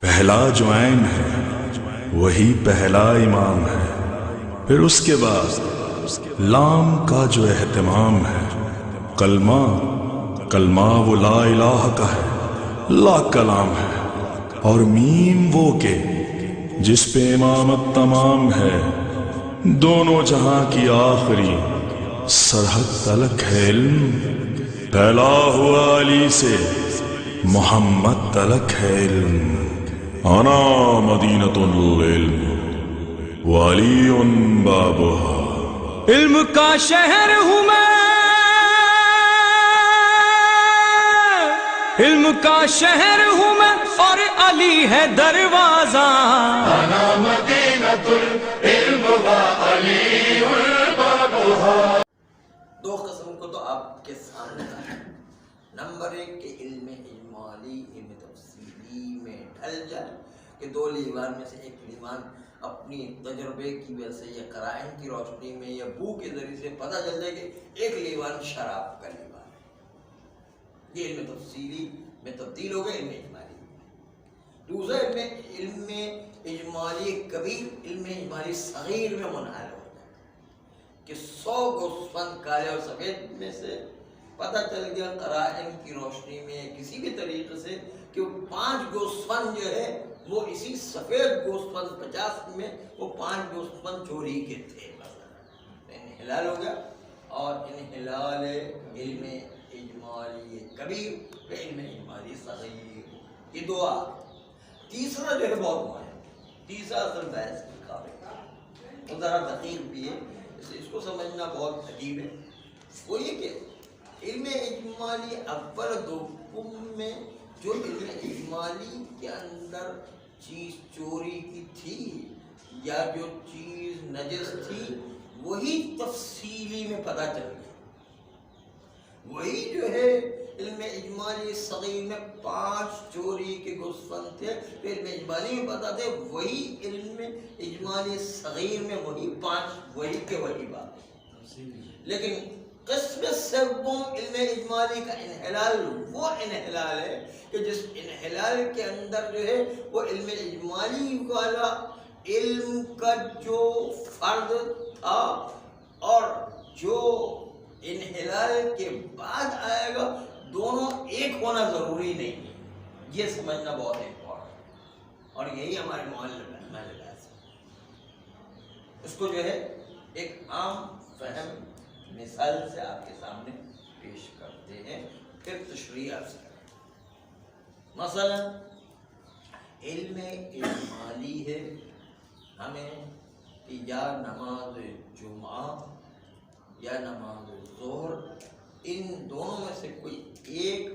پہلا جو عین ہے وہی پہلا امام ہے، پھر اس کے بعد لام کا جو اہتمام ہے، کلمہ وہ لا الہ کا ہے، لا کلام ہے، اور میم وہ کہ جس پہ امامت تمام ہے، دونوں جہاں کی آخری سرحد تلک ہے علم، پھیلا ہوا علی سے محمد تلک ہے علم، انا مدینۃ العلم وعلی بابها، علم کا شہر ہوں میں، علم کا شہر ہوں میں، اور علی ہے دروازہ، انا مدینۃ العلم وعلی بابها۔ دو قسم کو تو آپ کے سامنے ہے۔ نمبر ایک کہ علم اجمالی علم تفصیلی میں ڈھل جائے کہ دو لیوان میں سے ایک لیوان اپنی تجربے کی وجہ سے یا قرائن کی روشنی میں یا بو کے ذریعے سے پتہ چل جائے کہ ایک لیوان شراب کا لیوان ہے، یہ علم تفصیلی میں تبدیل ہو گئے علم اجمالی۔ دوسرا علم اجمالی کبیر علم اجمالی صغیر میں منحل ہو جائے کہ 100 گوسفند کالے اور سفید میں سے پتہ چل گیا قرائن کی روشنی میں کسی بھی طریقے سے کہ وہ 5 گوسفند جو ہے وہ اسی سفید گوسفند 50 میں وہ 5 گوسفند چوری کے تھے، انحلال ہو گیا، اور انحلال علم اجمالی کبیر علم اجمالی صغیر، یہ دو آ۔ تیسرا جو ہے بہت مهم، تیسرا اصل بحث کی قابل وہ ذرا دقیق بھی ہے، اس کو سمجھنا بہت عجیب ہے۔ وہ یہ کہ علم اجمالی اول دوم میں جو علم اجمالی کے اندر چیز چوری کی تھی یا جو چیز نجس تھی وہی تفصیلی میں پتہ چل گئی، وہی جو ہے علم اجمالی صغیر میں 5 چوری کے گوسفند تھے، علم اجمالی میں پتہ تھے، وہی علم اجمالی صغیر میں وہی 5 وہی کے وہی بات۔ لیکن قسم سوم علم اجمالی کا انحلال وہ انحلال ہے کہ جس انحلال کے اندر جو ہے وہ علم اجمالی والا علم کا جو فرد تھا اور جو انحلال کے بعد آئے گا دونوں ایک ہونا ضروری نہیں ہے، یہ سمجھنا بہت امپورٹنٹ، اور یہی ہمارے معلم ہے۔ اس کو جو ہے ایک عام فہم مثال سے آپ کے سامنے پیش کرتے ہیں، پھر تشریح عرض کریں۔ مثلا علم اجمالی ہے ہمیں کہ یا نماز جمعہ یا نماز ظہر، ان دونوں میں سے کوئی ایک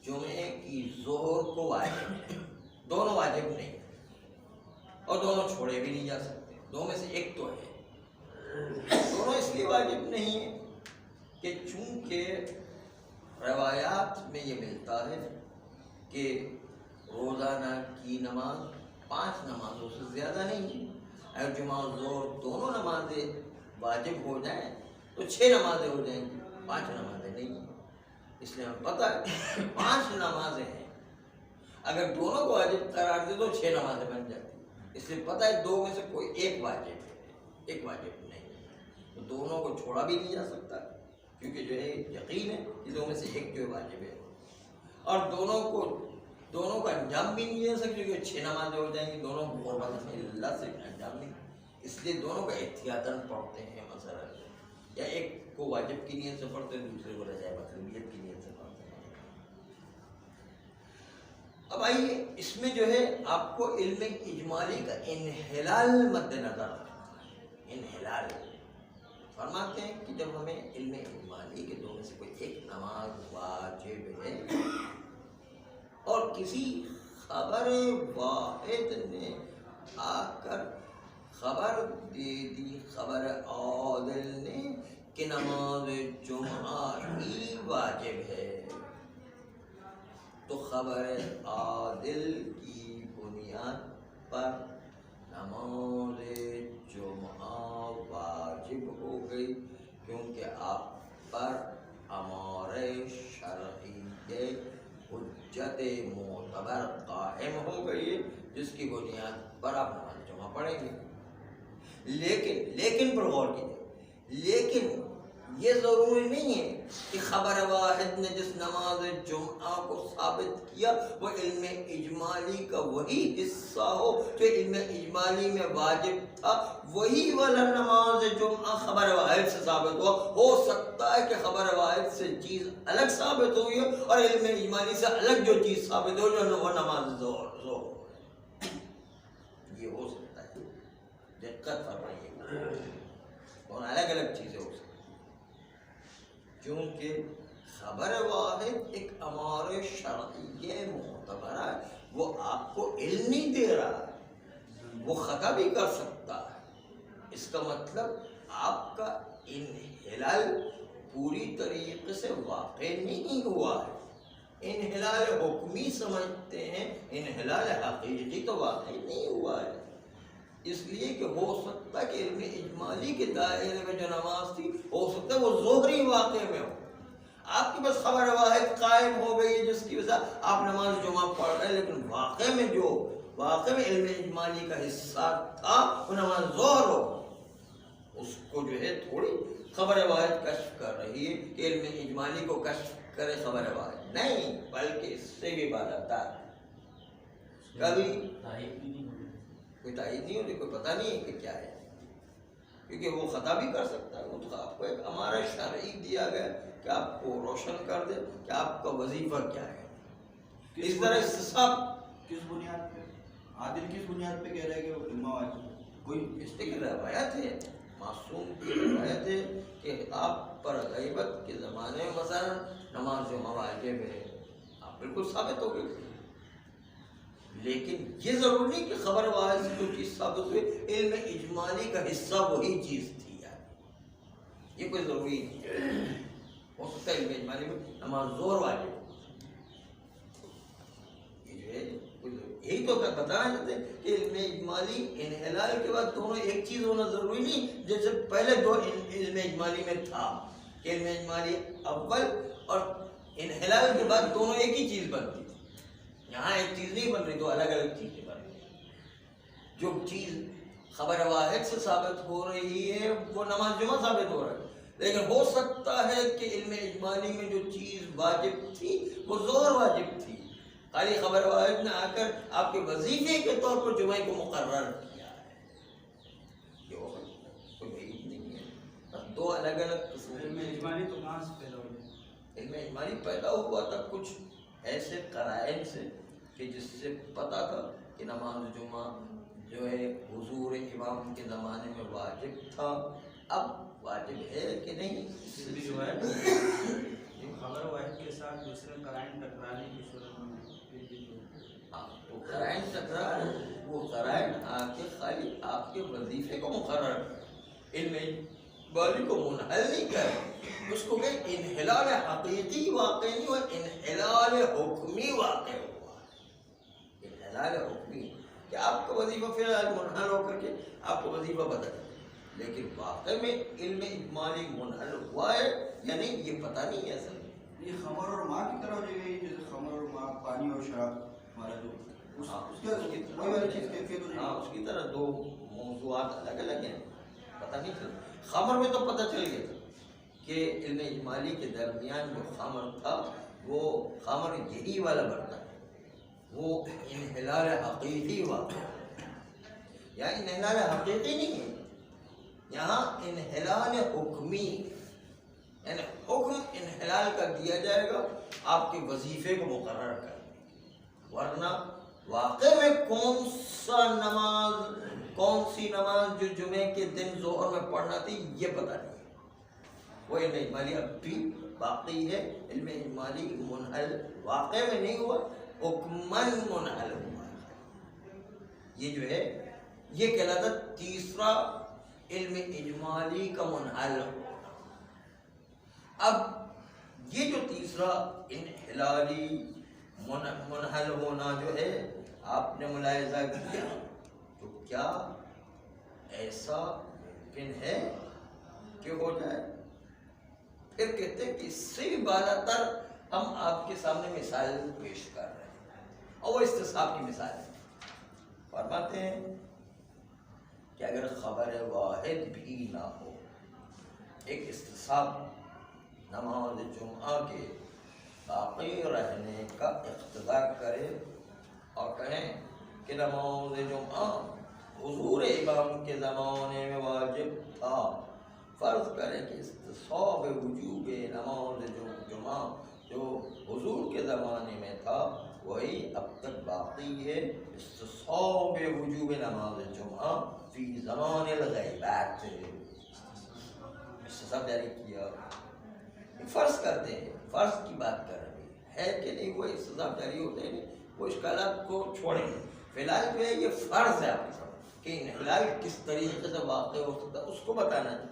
جمعے کی ظہر کو واجب ہے، دونوں واجب نہیں اور دونوں چھوڑے بھی نہیں جا سکتے، دو میں سے ایک تو ہے۔ دونوں اس لیے واجب نہیں ہے کہ چونکہ روایات میں یہ ملتا ہے کہ روزانہ کی نماز 5 نمازوں سے زیادہ نہیں ہے، اگر جمعہ اور ظہر دونوں نمازیں واجب ہو جائیں تو 6 نمازیں ہو جائیں گی، 5 نمازیں نہیں ہیں۔ اس لیے ہمیں پتہ ہے 5 نمازیں ہیں، اگر دونوں کو واجب قرار دے تو 6 نمازیں بن جاتی، اس لیے پتہ ہے 2 میں سے کوئی ایک واجب ہے، ایک واجب نہیں، تو دونوں کو چھوڑا بھی نہیں جا سکتا کیونکہ جو ہے یقین ہے کہ 2 میں سے ایک جو ہے واجب ہے، اور دونوں کا انجام بھی نہیں دے سکتے کیونکہ 6 نمازیں ہو جائیں گی، دونوں قربت اللہ سے انجام نہیں، اس لیے دونوں کا احتیاطاً پڑھتے ہیں، مثلا یا ایک کو واجب کی نیت سے پڑھتے ہیں، دوسرے کو رجاء مطلوبیت کی نیت سے پڑھتے ہیں۔ اب آئیے اس میں جو ہے آپ کو علم اجمالی کا انحلال مد نظر رکھنا ہے۔ انحلال فرماتے ہیں کہ جب ہمیں علم اجمالی کے 2 میں سے کوئی ایک نماز واجب ہے اور کسی خبر واحد نے آ کر خبر دے دی، خبر عادل نے کہ نماز جمعہ ہی واجب ہے، تو خبر عادل کی بنیاد پر نماز جمعہ واجب ہو گئی، کیونکہ آپ پر امر شرعی حجت معتبر قائم ہو گئی ہے جس کی بنیاد پر آپ نماز جمعہ پڑھیں گے۔ لیکن پر غور کیجیے، لیکن یہ ضروری نہیں ہے کہ خبر واحد نے جس نماز جمعہ کو ثابت کیا وہ علم اجمالی کا وہی حصہ ہو جو علم اجمالی میں واجب تھا، وہی والا نماز جمعہ خبر واحد سے ثابت ہو سکتا ہے کہ خبر واحد سے چیز الگ ثابت ہوئی ہے اور علم اجمالی سے الگ جو چیز ثابت ہو جو وہ نماز ظہر، یہ ہو سکتا ہے۔ دقت فرمائیے، اور الگ الگ چیزیں ہو سکتی ہیں، کیونکہ خبر واحد ایک امر شرعی معتبر ہے، وہ آپ کو علم نہیں دے رہا ہے، وہ خطا بھی کر سکتا ہے۔ اس کا مطلب آپ کا انحلال پوری طریقے سے واقع نہیں ہوا ہے۔ انحلال حکمی سمجھتے ہیں، انحلال حقیقی تو واقع نہیں ہوا ہے، اس لیے کہ ہو سکتا ہے کہ علم اجمالی کے دائرے میں جو نماز تھی ہو سکتا ہے وہ ظہری واقع میں ہو، آپ کی بس خبر واحد قائم ہو گئی ہے جس کی وجہ آپ نماز جمعہ پڑھ رہے ہیں، لیکن واقع میں علم اجمالی کا حصہ تھا وہ نماز ظہر ہو، اس کو جو ہے تھوڑی خبر واحد کشف کر رہی ہے کہ علم اجمالی کو کشف کرے خبر واحد نہیں، بلکہ اس سے بھی بالاتر کبھی کوئی تائید نہیں ہوتی، کوئی پتہ نہیں ہے کہ کیا ہے، کیونکہ وہ خطا بھی کر سکتا ہے۔ وہ تو آپ کو ایک امر شرعی دیا گیا کہ آپ کو روشن کر دے کہ آپ کا وظیفہ کیا ہے۔ اس طرح استصحاب کس بنیاد پہ عادل کس بنیاد پہ کہہ رہے ہیں کہ علم واجب؟ کوئی اس کی روایت ہے، معصوم کی روایت ہے کہ آپ پر غیبت کے زمانے میں مثلا نماز جمعہ واجب ہے، آپ بالکل ثابت ہو گئے، لیکن یہ ضروری نہیں کہ خبر واحد سے جو چیز ثابت ہوئی علم اجمالی کا حصہ وہی چیز تھی، یہ کوئی ضروری نہیں ہے۔ ہو سکتا ہے علم اجمالی میں نماز ظہر واجب، یہ جو ہے یہی تو بتانا چاہتے ہیں کہ علم اجمالی انحلال کے بعد دونوں ایک چیز ہونا ضروری نہیں، جیسے پہلے دو علم اجمالی میں تھا کہ علم اجمالی اول اور انحلال کے بعد دونوں ایک ہی چیز بنتی تھی، یہاں ایک چیز نہیں بن رہی، دو الگ الگ چیزیں بن رہی ہیں۔ جو چیز خبر واحد سے ثابت ہو رہی ہے وہ نماز جمعہ ثابت ہو رہا ہے، لیکن ہو سکتا ہے کہ علم اجمالی میں جو چیز واجب تھی وہ ظہر واجب تھی، خالی خبر واحد نے آ کر آپ کے وظیفے کے طور پر جمعہ کو مقرر کیا ہے، یہ ہو سکتا ہے، کوئی بعید نہیں ہے۔ بس دو الگ الگ قسم علم اجمالی تو کہاں سے پیدا ہوئی؟ علم اجمالی پیدا ہوا تھا کچھ ایسے قرائن سے کہ جس سے پتہ تھا کہ نماز جمعہ جو ہے حضور امام کے زمانے میں واجب تھا، اب واجب ہے کہ نہیں، اس بھی جو ہے خبر واحد کے ساتھ دوسرے قرائن ٹکرانے کی صورت میں تو قرائن ٹکرا، وہ قرائن آ کے خالی آپ کے وظیفے کو مقرر کر، علم اجمالی کو منحل نہیں کر، اس کو کہ انحلال حقیقی واقع نہیں ہوا، انحلال حکمی واقع ہوا، انحلال حکمی کہ آپ کا وظیفہ فی الحال منحل ہو کر کے آپ کا وظیفہ بدل، لیکن واقع میں علم اجمالی منحل ہوا ہے یا نہیں یہ پتہ نہیں ہے اصل میں۔ یہ خمر اور ماں کی طرح ہو جائے گی، جیسے خمر اور ماں پانی اور شراب ہمارا جو اس کی طرح دو موضوعات الگ الگ ہیں، پتہ نہیں چلتا۔ خمر میں تو پتہ چل گیا تھا کہ علم اجمالی کے درمیان جو خمر تھا وہ خمر یہی والا برتن ہے، وہ انحلال حقیقی واقع، یا انحلال حقیقی نہیں ہے، یہاں انحلال حکمی، یعنی حکم انحلال کر دیا جائے گا آپ کے وظیفے کو مقرر کر، ورنہ واقع میں کون سی نماز جو جمعے کے دن ظہر میں پڑھنا تھی یہ پتہ نہیں ہے، وہ علم اجمالی اب بھی باقی ہے، علم اجمالی منحل واقع میں نہیں ہوا، حکماً منحل ہوا ہے، یہ جو ہے یہ کہلاتا تیسرا علم اجمالی کا منحل ہونا۔ اب یہ جو تیسرا انحلالی منحل ہونا جو ہے آپ نے ملاحظہ کیا تو کیا ایسا ممکن ہے کہ ہو جائے؟ پھر کہتے ہیں کہ اس سے بھی بالا تر ہم آپ کے سامنے مثال پیش کر رہے ہیں اور وہ استصحاب کی مثال ہے. فرماتے ہیں کہ اگر خبر واحد بھی نہ ہو، ایک استصحاب نماز جمعہ کے باقی رہنے کا اقتضا کرے اور کہیں کہ نماز جمعہ حضور امام کے زمانے میں واجب تھا، فرض کریں کہ استصحاب وجوب نماز جمعہ جو حضور کے زمانے میں تھا وہی اب تک باقی ہے. استصحاب وجوب نماز جمعہ فی زمان الغیبات، استصحاب جاری کیا. فرض کرتے ہیں، فرض کی بات کر رہے ہیں کہ نہیں، وہ استصحاب جاری ہوتے ہیں، وہ اشکالات کو چھوڑیں گے. فی الحال جو ہے یہ فرض ہے آپ کے سامنے کہ انحلال کس طریقے سے واقع ہو سکتا ہے، اس کو بتانا چاہیے.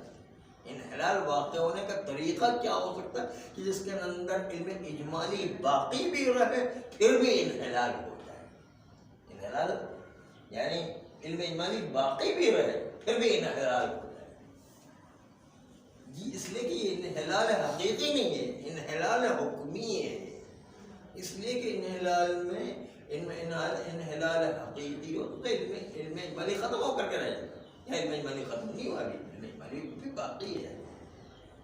انحلال واقع ہونے کا طریقہ کیا ہو سکتا ہے کہ جس کے اندر علم اجمالی باقی بھی رہے پھر بھی انحلال ہو جائے. انحلال یعنی علم اجمالی باقی بھی رہے پھر بھی انحلال ہو جائے. جی اس لیے کہ یہ انحلال حقیقی نہیں ہے، انحلال حکمی ہے. اس لیے کہ انحلال میں انحلال حقیقی ہو تو علم اجمالی ختم ہو کر کے رہ جائے. یا علم اجمالی ختم نہیں ہوا، علم اجمالی بھی باقی ہے.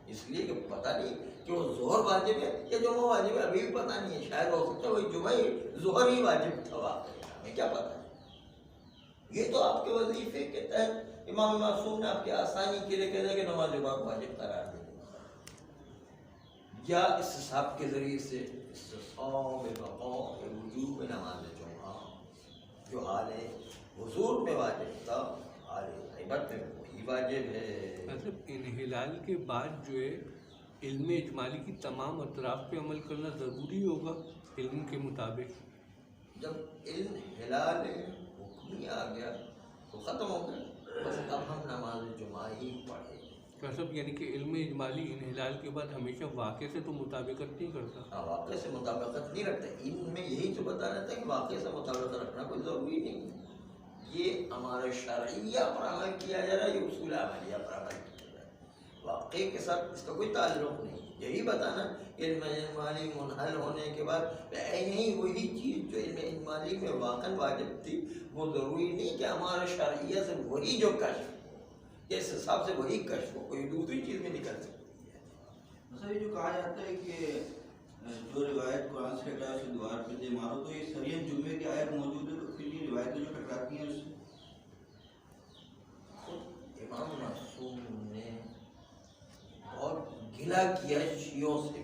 اس لیے کہ پتہ نہیں کہ وہ ظہر واجب ہے یا جمعہ واجب ہے، ابھی بھی پتہ نہیں ہے. شاید ہو سکتا ہے وہی جمعہ ہی ظہر ہی واجب تھا واقعی، ہمیں کیا پتہ ہے. یہ تو آپ کے وظیفے کے تحت امام معصوم نے آپ کی آسانی کے لیے کہہ دیا کہ نماز جمعہ کو واجب قرار دے دیا، یا استصحاب کے ذریعے سے استصحاب بقاء وجوب نماز جمعہ جو حال حضور میں واجب تھا حال غیبت میں وہی واجب ہے. مطلب انحلال کے بعد جو ہے علم اجمالی کی تمام اطراف پہ عمل کرنا ضروری ہوگا علم کے مطابق. جب علم ہلال حکمی آ گیا تو ختم ہو گیا، بس اب ہم نماز جمعہ ہی پڑھیں. مطلب یعنی کہ علم اجمالی انحلال کے بعد ہمیشہ واقع سے تو مطابقت نہیں کرتا. واقع سے مطابقت نہیں رکھتا. ان میں یہی تو بتانا تھا کہ واقع سے مطابقت رکھنا کوئی ضروری نہیں ہے. یہ ہمارے شرعیہ پر عمل کیا جا رہا ہے، یہ اصول عملیہ پر عمل کیا جا رہا ہے. واقع کے ساتھ اس کا کوئی تعلق نہیں. یہی بتانا علم اجمالی منحل ہونے کے بعد نہیں وہی چیز جو علم اجمالی میں واقع واجب تھی وہ ضروری نہیں کہ ہمارے شرعیہ سے وہی جو کشف ہو یا اس حساب سے وہی کشف ہو، کوئی دوسری چیز میں نکل سکتی ہے. مثلا یہ جو کہا جاتا ہے کہ جو روایت قرآن سے ہٹا اسے دوار پہ دے مارو، تو یہ سریعت جمعے کی آیت موجود ہے، تو پھر یہ روایتیں جو ٹکراتی ہیں اس سے خود امام معصوم نے بہت گلہ کیا شیعوں سے بھی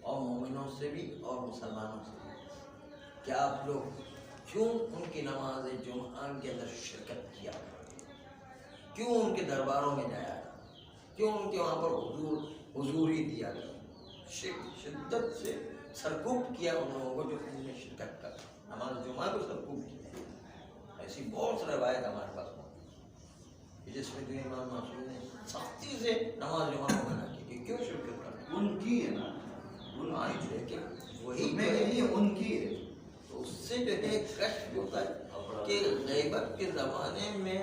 اور مومنوں سے بھی اور مسلمانوں سے بھی کہ آپ لوگ کیوں ان کی نماز جمعہ کے اندر شرکت کیا، کیوں ان کے درباروں میں جایا، کیوں ان کے وہاں پر حضوری دیا گیا. شدت سے سرکوب کیا ان لوگوں کو جو ان میں شرکت کر نماز جمعہ کو سرکوب کیا. ایسی بہت سی روایت ہمارے پاس موجود ہے جس میں جو امام معصوم نے سختی سے نماز جمعہ کو منع کی کہ کیوں شرکت کرنا. ان کی ہے نا، لیکن وہی میں نہیں ان کی ہے. تو اس سے جو ہے کشف ہوتا ہے کہ غیبت کے زمانے میں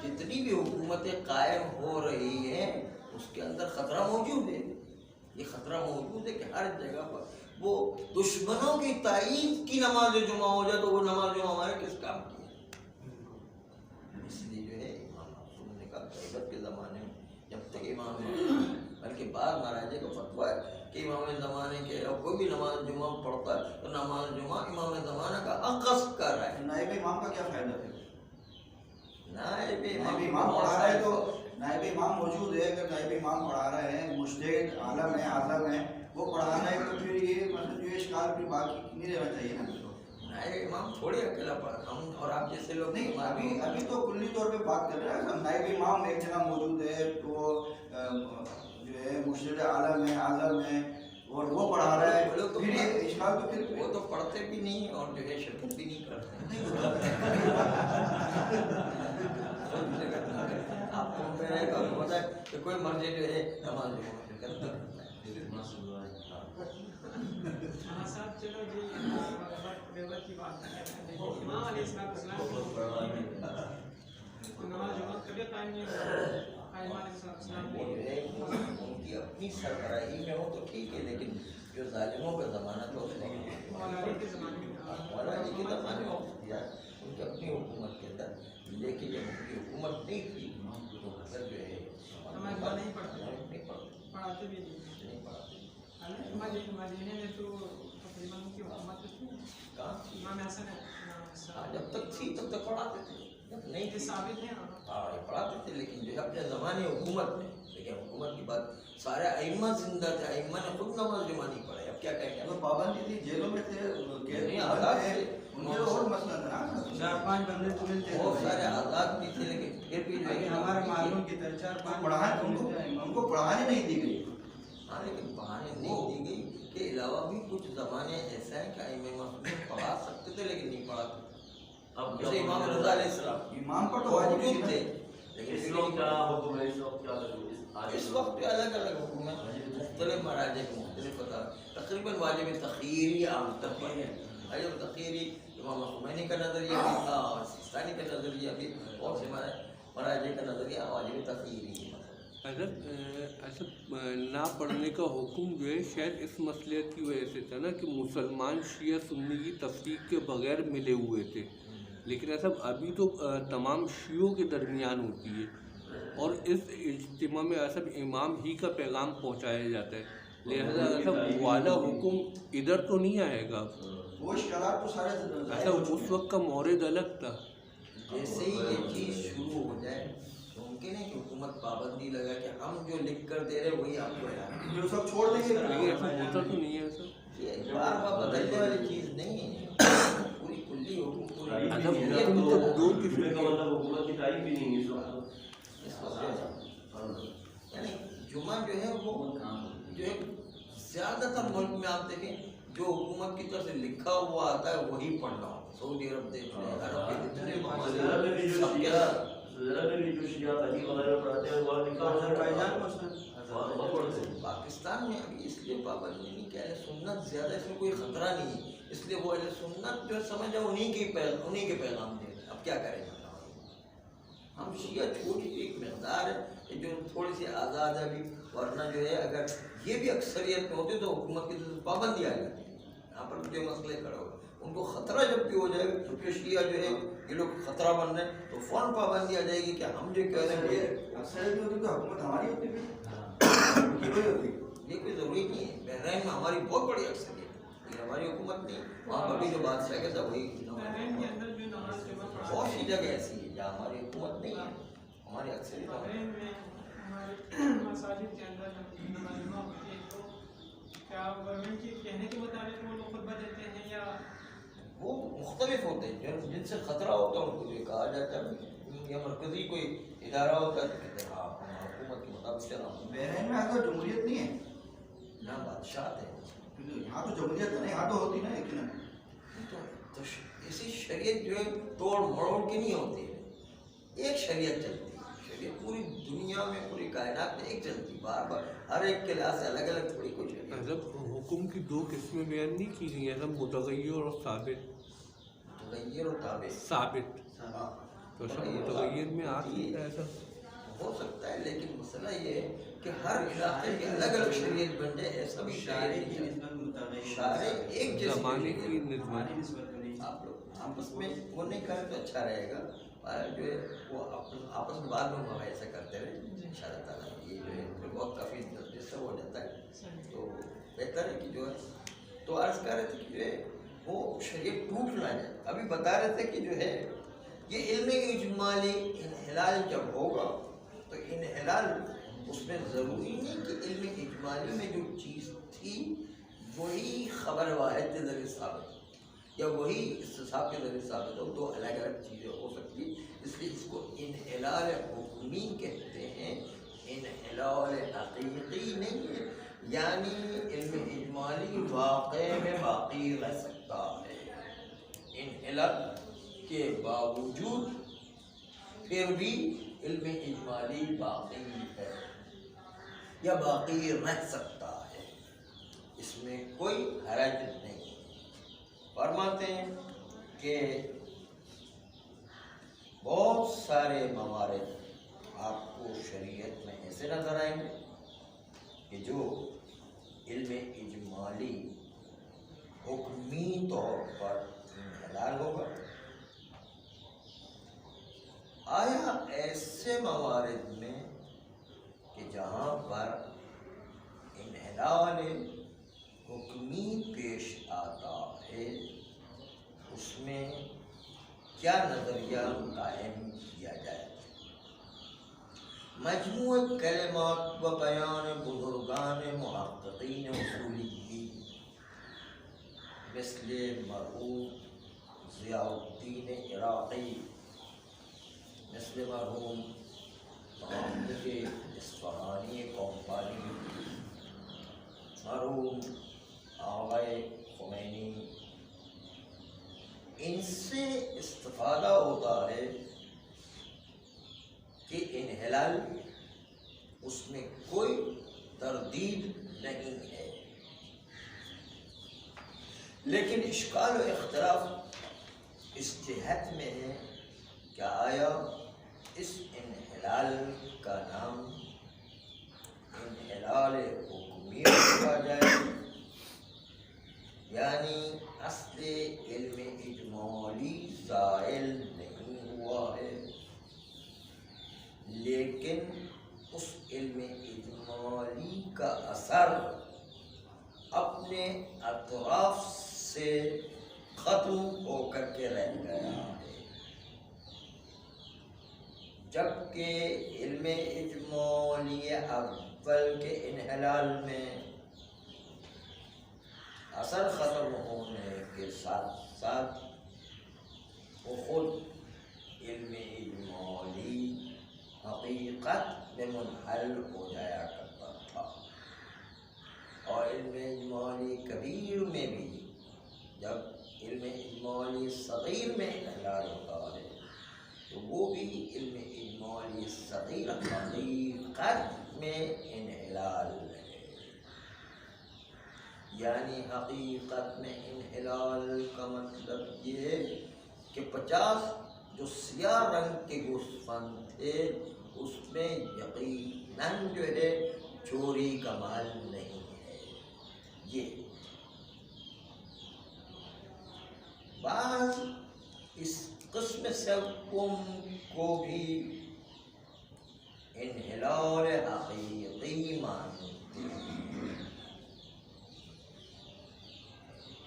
جتنی بھی حکومتیں قائم ہو رہی ہیں اس کے اندر خطرہ موجود ہے. یہ خطرہ موجود ہے کہ ہر جگہ پر وہ دشمنوں کی تائید کی نماز جمعہ ہو جائے تو وہ نماز جمعہ ہمارے کس کام کی ہے. اس لیے جو ہے امام معصوم نے کہا غیبت کے زمانے میں جب تک امام بلکہ بعد مہاراجے کا فتویٰ ہے کہ امام زمانے کے کوئی بھی نماز جمعہ پڑھتا ہے تو نماز جمعہ امام زمانہ کا عقص کر رہا ہے. نائب امام کا کیا فائدہ ہے؟ نائب امام پڑھا رہا ہے تو نائب امام موجود ہے. اگر نائب امام پڑھا رہے ہیں، مجتہد عالم ہے، اعظم ہے، وہ پڑھا رہا ہے تو پھر یہ مطلب جو اشکال پھر باقی نہیں رہنا چاہیے نا. نائب امام تھوڑی اکیلا پڑھا، ہم اور آپ جیسے لوگ نہیں. ابھی تو کلی طور پہ بات کر رہے ہیں. نائب امام ایک جگہ موجود ہے تو جو ہے مجتہد عالم ہے، اعظم ہے، اور وہ پڑھا رہا ہے، پھر یہ اشکال تو پھر وہ تو پڑھتے بھی نہیں اور جو ہے شرکت بھی نہیں کرتے. آپ کو میرے کو پتا ہے کہ کوئی مرضی جو ہے نماز جمعہ میں شرکت کرتا ہے. صاحب چلو جی غیبت کی بات ہے. امام علیہ السلام نماز جمعہ کبھی قائم نہیں ہوا. ان کی اپنی سربراہی میں ہو تو ٹھیک ہے، لیکن جو ظالموں کا زمانہ تھا اس مولا علی کے زمانے میں مولا علی کے زمانے میں دیا ان کی اپنی حکومت کے اندر، لیکن جب ان کی حکومت نہیں تھی تو پھر جو ہے نماز نہیں پڑھتے، نہیں پڑھاتے بھی نہیں پڑھاتے مدینے میں تو تقریباً ان کی حکومت تھی، کہاں امام حسن ہے جب تک تھی تب تک پڑھاتے تھے، جب نہیں یہ تھی ثابت ہے ہاں پڑھاتے تھے، لیکن جو ہے اپنے زمانے حکومت میں، لیکن حکومت کی بات سارے ائمہ زندہ تھے، ائمہ نے خود نماز جمع نہیں پڑھائی، اب کیا کہیں گے؟ اگر پابندی تھی، جیلوں میں تھے، نہیں آزاد تھے، ان کے اور مسئلہ تھا نا، 4-5 بندے تمہیں تھے، بہت سارے آزاد بھی تھے، لیکن پھر بھی جو ہے ہمارے معلوم کی طرح 4-5 پڑھانے ان کو پڑھانے نہیں دی گئی. ہاں لیکن پڑھانے نہیں دی گئی کے علاوہ بھی کچھ زمانے ایسے ہیں کہ ائمہ معصومین پڑھا سکتے تھے لیکن نہیں پڑھاتے. جیسے امام رضا علیہ السلام امام پر تو موجود واجب تھے، تھے، لیکن اس وقت کیا حکم ہے؟ اس وقت کیا اس وقت الگ الگ حکم ہے، مختلف مراجع کے مختلف ہوتا ہے. تقریباً واجب تخیری عام طور پر ہے. واجب تخیری امام خمینی کا نظریہ بھی تھا اور سیستانی کا نظریہ بھی، اور سے مراجع کا نظریہ واجب تخیری ہے. حضرت ایسا نہ پڑھنے کا حکم جو ہے شاید اس مسئلے کی وجہ سے تھا نا کہ مسلمان شیعہ سنی کی تفریق کے بغیر ملے ہوئے تھے، لیکن ایسا ابھی تو تمام شیعوں کے درمیان ہوتی ہے اور اس اجتماع میں ایسا امام ہی کا پیغام پہنچایا جاتا ہے، لہذا ایسا والا حکم ادھر تو نہیں آئے گا. وہ اشکالات تو سارے ایسا اس وقت کا مورد الگ تھا. جیسے ہی یہ چیز شروع ہو جائے ممکن ہے کہ حکومت پابندی لگا کہ ہم جو لکھ کر دے رہے وہی آپ کو ہے، جو سب چھوڑ دیں گے. لیکن ایسا ہوتا تو نہیں ہے. ایسا یہ بار بار بدلنے والی چیز نہیں ہے، پوری کلی حکم پوری دو قسم کا مطلب حکومت کی تاریخ بھی نہیں ہے اس وقت یعنی جمعہ جو ہے وہ جو ہے زیادہ تر ملک میں آپ دیکھیں جو حکومت کی طرف سے لکھا ہوا آتا ہے وہی پڑھنا ہو. سعودی عرب دیکھ لیں، عرب کے جتنے ممالک سب کے پاکستان میں ابھی اس لیے پابندی نہیں کہ اہل سنت زیادہ، اس میں کوئی خطرہ نہیں ہے، اس لیے وہ اہل سنت جو سمجھا انہیں کے پیغام دے رہے. اب کیا کریں گے ہم شیعہ چھوٹی سی ایک مقدار ہے جو تھوڑی سی آزاد ہے ابھی، ورنہ جو ہے اگر یہ بھی اکثریت میں ہوتے تو حکومت کی طرف سے پابندی آ جاتی ہے. یہاں پر جو مسئلے کھڑے ہو ان کو خطرہ جب بھی ہو جائے گا کیونکہ شیعہ جو ہے یہ لوگ خطرہ بن رہے ہیں تو فوراً پابندی آ جائے گی کہ ہم جو کہہ رہے ہیں اکثریت ہوتی تو حکومت ہماری ہوتی بھی یہ کوئی ضروری نہیں ہے. بحرین میں ہماری بہت بڑی اکثریت ہے، یہ ہماری حکومت نہیں، وہاں پر بھی جو بادشاہ کے ساتھ وہی بحرین کے اندر جو نماز جمع بہت پڑھاتے سی جگہ ایسی ہے جہاں ہماری حکومت نہیں ہے، ہماری اکثریت بحرین میں ہمارے مساجد کے اندر نماز جمع ہوتی ہے تو کیا گورنمنٹ کے کہنے کے مطابق وہ لوگ خطبہ دیتے ہیں یا وہ مختلف ہوتے ہیں جن سے خطرہ ہوتا ہے ان کو یہ کہا جاتا ہے یا مرکزی کوئی ادارہ ہوتا ہے تو کہتے ہیں ہاں حکومت کے مطابق چلا ہوں. بحرین میں اگر جمہوریت نہیں ہے، یہاں بادشاہ ہے، یہاں تو جمہوریت ہے نا، یہاں تو ہوتی نا لیکن تو ایسی شریعت جو ہے توڑ مروڑ کی نہیں ہوتی ہے، ایک شریعت چلتی ہے. شریعت پوری دنیا میں پوری کائنات میں ایک چلتی، بار بار ہر ایک کے لحاظ سے الگ الگ تھوڑی کوئی شریعت. مطلب حکم کی دو قسمیں بیان نہیں کی گئی ہیں، متغیر اور ثابت. متغیر و تابع ثابت ہاں تو سب متغیر میں آ سکتا ہے ایسا ہو سکتا ہے، لیکن مسئلہ یہ ہے کہ ہر علاقے کی الگ الگ شریعت بن جائے ایسا بھی شریعت نہیں. شارع ایک جیسی زمانے کی نسبت. آپ لوگ آپس میں وہ نہیں کریں تو اچھا رہے گا، جو ہے وہ آپس میں بعد میں ایسا کرتے رہے ان شاء اللہ تعالیٰ. یہ جو ہے بہت کافی ڈسٹرب ہو جاتا ہے تو بہتر ہے کہ جو ہے تو عرض کر رہے تھے کہ جو ہے وہ شریعت ٹوٹ نہ جائے. ابھی بتا رہے تھے کہ جو ہے یہ علم اجمالی انحلال جب ہوگا تو انحلال اس میں ضروری نہیں کہ علم اجمالی میں جو چیز تھی وہی خبر واحد کے ذریعے ثابت یا وہی استصحاب کے ذریعے ثابت ہو، دو الگ الگ چیزیں ہو سکتی. اس لیے اس کو انحلال حکمی کہتے ہیں، انحلال حقیقی نہیں ہے. یعنی علم اجمالی واقع میں باقی رہ سکتا ہے انحلال کے باوجود، پھر بھی علم اجمالی باقی ہے یا باقی رہ سکتا ہے، اس میں کوئی حرج نہیں. فرماتے ہیں کہ بہت سارے موارد آپ کو شریعت میں ایسے نظر آئیں گے کہ جو علم اجمالی حکمی طور پر انحلال ہوگا؟ آیا ایسے موارد میں کہ جہاں پر انحلال حکمی پیش آتا ہے اس میں کیا نظریہ قائم کیا جائے؟ مجموع کلمات و بیان بزرگان محققین اصولیین مثل مرحوم ضیاء الدین عراقی، مثل مرحوم محمد اصفہانی کومپانی، مرحوم آغائے خمینی، ان سے استفادہ ہوتا ہے کہ انحلال اس میں کوئی تردید نہیں ہے، لیکن اشکال و اختلاف اس جہت میں ہے کہ آیا اس انحلال کا نام انحلال حکمی رکھا جائے، یعنی اصل علم اجمالی زائل نہیں ہوا ہے، لیکن اس علم اجمالی کا اثر اپنے اطراف سے ختم ہو کر کے رہ گیا ہے، جبکہ علم اجمالی اول کے انحلال میں اثر ختم ہونے کے ساتھ ساتھ وہ خود علم اجمالی حقیقت میں منحل ہو جایا کرتا تھا، اور علم اجمالی کبیر میں بھی جب علم اجمالی صغیر میں انحلال ہوتا ہے تو وہ بھی علم اجمالی صغیر حقیقت میں انحلال ہے، یعنی حقیقت میں انحلال کا مطلب یہ ہے کہ 50 جو سیاہ رنگ کے گوسفند تھے اس میں یقیناً جو ہے چوری کا مال نہیں ہے۔ یہ بعض اس قسم سے حکم کو بھی انحلال حقیقی مانتے ہیں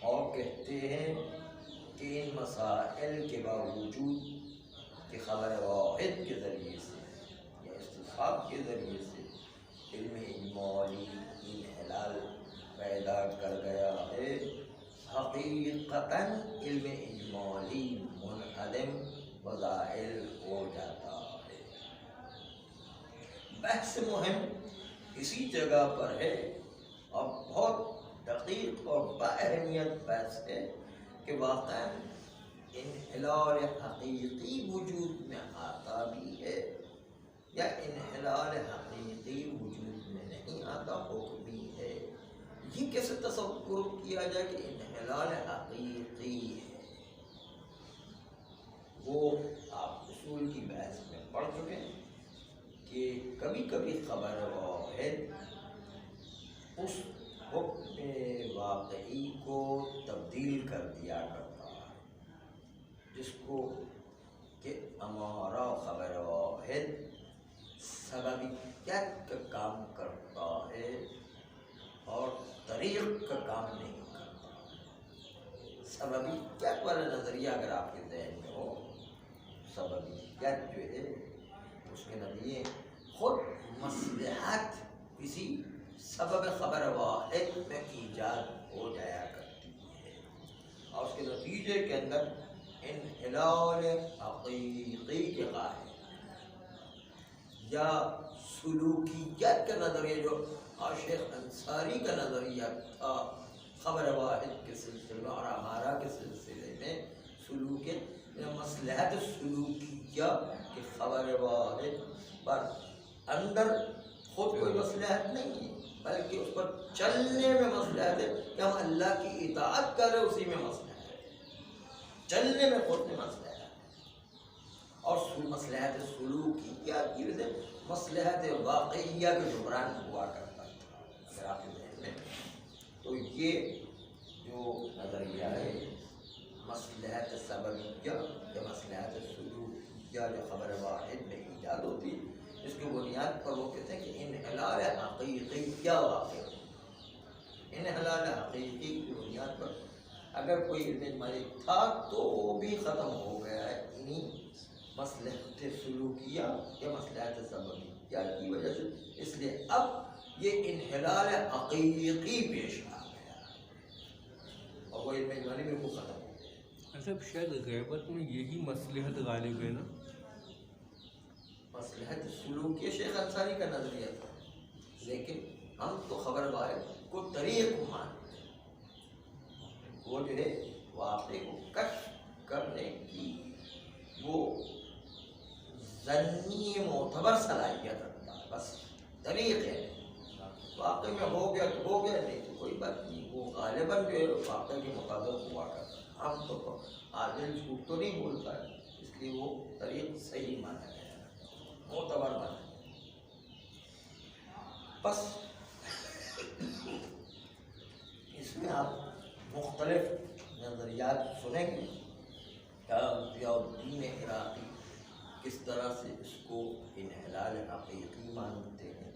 اور کہتے ہیں کہ ان مسائل کے باوجود کہ خبر واحد کے ذریعے سے یا استفاد کے ذریعے سے علم اجمالی انحلال پیدا کر گیا ہے، حقیقتاً علم اجمالی منعدم و زائل ہو جاتا ہے۔ بحث مہم اسی جگہ پر ہے اور بہت دقیق اور بااہمیت بحث ہے کہ واقعاً انحلال حقیقی وجود میں آتا بھی ہے یا انحلال حقیقی وجود میں نہیں آتا، حکمی ہے۔ یہ کیسے تصور کیا جائے کہ انحلال حقیقی ہے؟ وہ آپ اصول کی بحث میں پڑھ چکے ہیں کہ کبھی کبھی خبر واحد اس حکم واقعی کو تبدیل کر دیا کرتا ہے، جس کو کہ ہمارا خبر واحد سببیت کا کام کرتا ہے اور طریق کا کام نہیں کرتا۔ سببیت والا نظریہ اگر آپ کے ذہن میں ہو، سببیت جو ہے اس کے نتیجے خود مصلحت کسی سبب خبر واحد میں ایجاد ہو جایا کرتی ہے اور اس کے نتیجے کے اندر انحلال حقیقی کے قائم یا سلوکیت کا نظریہ جو شیخ انصاری کا نظریہ تھا خبر واحد کے سلسلے میں اور ہمارا کے سلسلے میں سلوکیت مصلحت سلوکیہ کہ خبر واحد پر اندر خود کوئی مصلحت نہیں ہے بلکہ اس پر چلنے میں مصلحت ہے کہ ہم اللہ کی اطاعت کریں، اسی میں مصلحت ہے، چلنے میں خود میں مصلحت ہے۔ اور مصلحت سلوکیہ کی وجہ سے مصلحت واقعیہ کے جبران ہوا کرتا تھا۔ اگر آپ کے ذہن میں تو یہ جو نظریہ ہے مصلحت سببیہ یا مصلحت سلوکیہ جو خبر واحد میں ایجاد ہوتی ہے، اس کی بنیاد پر وہ کہتے ہیں کہ انحلال حقیقی کیا واقع ہے۔ انحلال حقیقی کی بنیاد پر اگر کوئی علم اجمالی تھا تو وہ بھی ختم ہو گیا ہے انہیں مصلحت سلوکیہ یا مصلحت سببیہ کی وجہ سے، اس لیے اب یہ انحلال حقیقی پیش آ گیا اور وہ علم اجمالی بالکل ختم ہو گیا۔ اچھا شاید غیبت میں یہی مصلحت غالب ہے نا؟ مصلحت سلوکیہ شیخ انصاری کا نظریہ تھا، لیکن ہم تو خبر واحد کو طریق مانتے ہیں، وہ جو ہے واقعے کو کشف کرنے کی وہ ظنی معتبر صلاحیت رکھتا ہے، بس طریق ہے، واقعے میں ہو گیا تو ہو گیا، نہیں تو کوئی بات نہیں، وہ غالباً جو ہے واقعے کے مطابق ہوا کرتا ہے۔ ہم تو عادل جھوٹ تو نہیں بولتا ہے، اس لیے وہ طریق صحیح مانا گیا ہے، معتبر مانا گیا۔ بس اس میں آپ مختلف نظریات سنیں گے، ضیاء الدین عراقی کس طرح سے اس کو انحلال حقیقی مانتے ہیں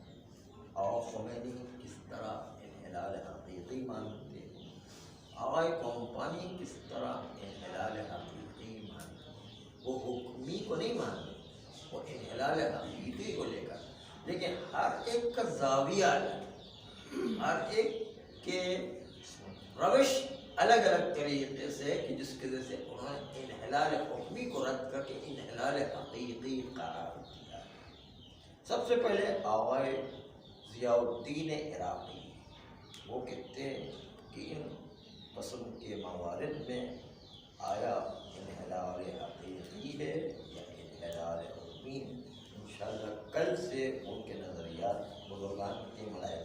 اور خمینی کس طرح انحلال حقیقی مانتے ہیں، آغائے کمپانی کس طرح انحلال حقیقی مانتے ہیں۔ وہ حکمی کو نہیں مانتے، وہ انحلال حقیقی کو لے کر، لیکن ہر ایک کا زاویہ الگ، ہر ایک کے روش الگ الگ طریقے سے، کہ جس کی وجہ سے انہوں نے انحلال حکمی کو رد کر کے انحلال حقیقی قرار دیا۔ سب سے پہلے آغائے ضیاء الدین عراقی، وہ کہتے ہیں کہ ان قسم کے موارد میں آیا انحلال حقیقی ہے یا انحلال حکمی، انشاءاللہ کل سے ان کے نظریات بزرگان کے ملائے